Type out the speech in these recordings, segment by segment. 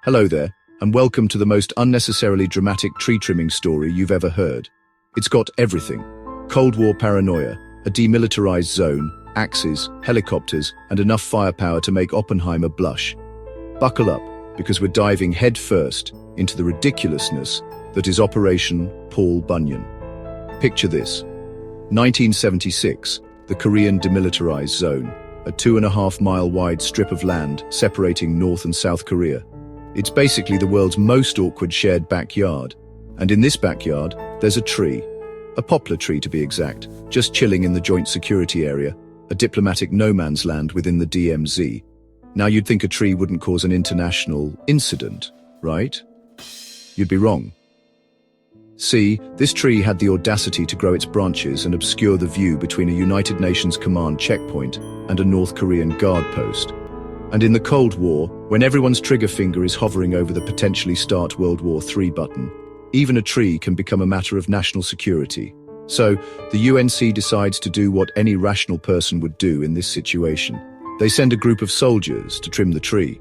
Hello there, and welcome to the most unnecessarily dramatic tree trimming story you've ever heard. It's got everything: Cold War paranoia, a demilitarized zone, axes, helicopters, and enough firepower to make Oppenheimer blush. Buckle up, because we're diving headfirst into the ridiculousness that is Operation Paul Bunyan. Picture this: 1976, the Korean Demilitarized Zone, a 2.5-mile wide strip of land separating North and South Korea. It's basically the world's most awkward shared backyard. And in this backyard, there's a tree. A poplar tree, to be exact, just chilling in the joint security area, a diplomatic no-man's land within the DMZ. Now, you'd think a tree wouldn't cause an international incident, right? You'd be wrong. See, this tree had the audacity to grow its branches and obscure the view between a United Nations command checkpoint and a North Korean guard post. And in the Cold War, when everyone's trigger finger is hovering over the potentially start World War III button, even a tree can become a matter of national security. So, the UNC decides to do what any rational person would do in this situation. They send a group of soldiers to trim the tree.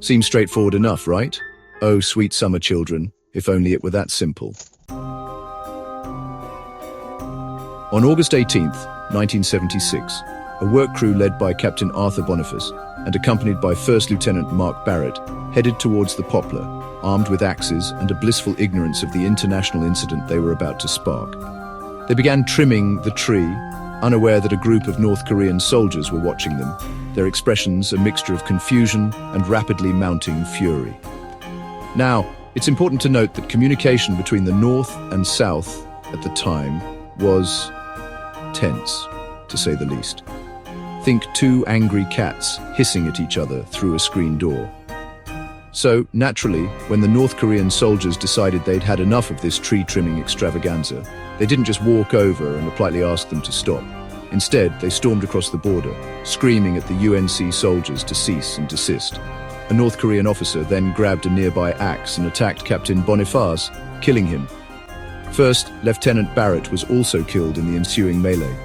Seems straightforward enough, right? Oh, sweet summer children, if only it were that simple. On August 18th, 1976, a work crew led by Captain Arthur Boniface and accompanied by First Lieutenant Mark Barrett headed towards the poplar, armed with axes and a blissful ignorance of the international incident they were about to spark. They began trimming the tree, unaware that a group of North Korean soldiers were watching them, their expressions a mixture of confusion and rapidly mounting fury. Now, it's important to note that communication between the North and South at the time was tense, to say the least. Think two angry cats hissing at each other through a screen door. So, naturally, when the North Korean soldiers decided they'd had enough of this tree trimming extravaganza, they didn't just walk over and politely ask them to stop. Instead, they stormed across the border, screaming at the UNC soldiers to cease and desist. A North Korean officer then grabbed a nearby axe and attacked Captain Boniface, killing him. First, Lieutenant Barrett was also killed in the ensuing melee.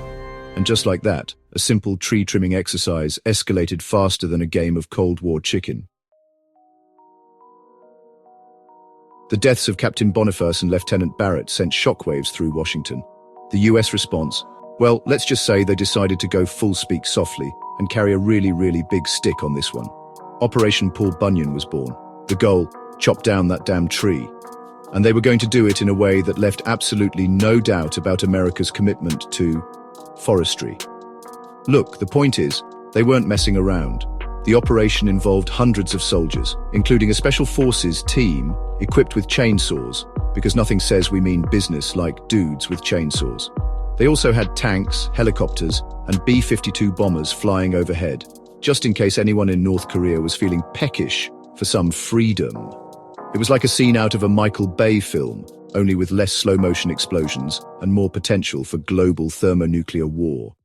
And just like that, a simple tree trimming exercise escalated faster than a game of Cold War chicken. The deaths of Captain Boniface and Lieutenant Barrett sent shockwaves through Washington. The US response? Well, let's just say they decided to go full speak softly and carry a really big stick on this one. Operation Paul Bunyan was born. The goal: chop down that damn tree. And they were going to do it in a way that left absolutely no doubt about America's commitment to forestry. Look, the point is, they weren't messing around. The operation involved hundreds of soldiers, including a special forces team equipped with chainsaws, because nothing says we mean business like dudes with chainsaws. They also had tanks, helicopters, and B-52 bombers flying overhead, just in case anyone in North Korea was feeling peckish for some freedom. It was like a scene out of a Michael Bay film, only with less slow-motion explosions and more potential for global thermonuclear war.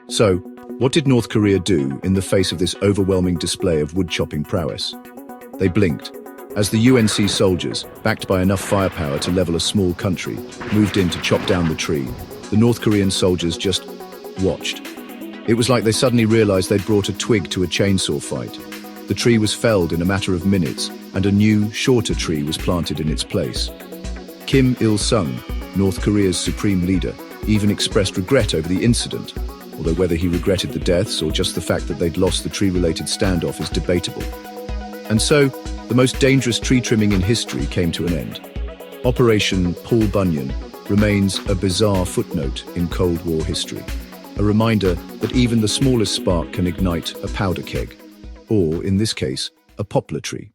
So, what did North Korea do in the face of this overwhelming display of wood-chopping prowess? They blinked, as the UNC soldiers, backed by enough firepower to level a small country, moved in to chop down the tree. The North Korean soldiers just watched. It was like they suddenly realized they'd brought a twig to a chainsaw fight. The tree was felled in a matter of minutes, and a new, shorter tree was planted in its place. Kim Il-sung, North Korea's supreme leader, even expressed regret over the incident, although whether he regretted the deaths or just the fact that they'd lost the tree-related standoff is debatable. And so, the most dangerous tree trimming in history came to an end. Operation Paul Bunyan remains a bizarre footnote in Cold War history, a reminder that even the smallest spark can ignite a powder keg, or, in this case, a poplar tree.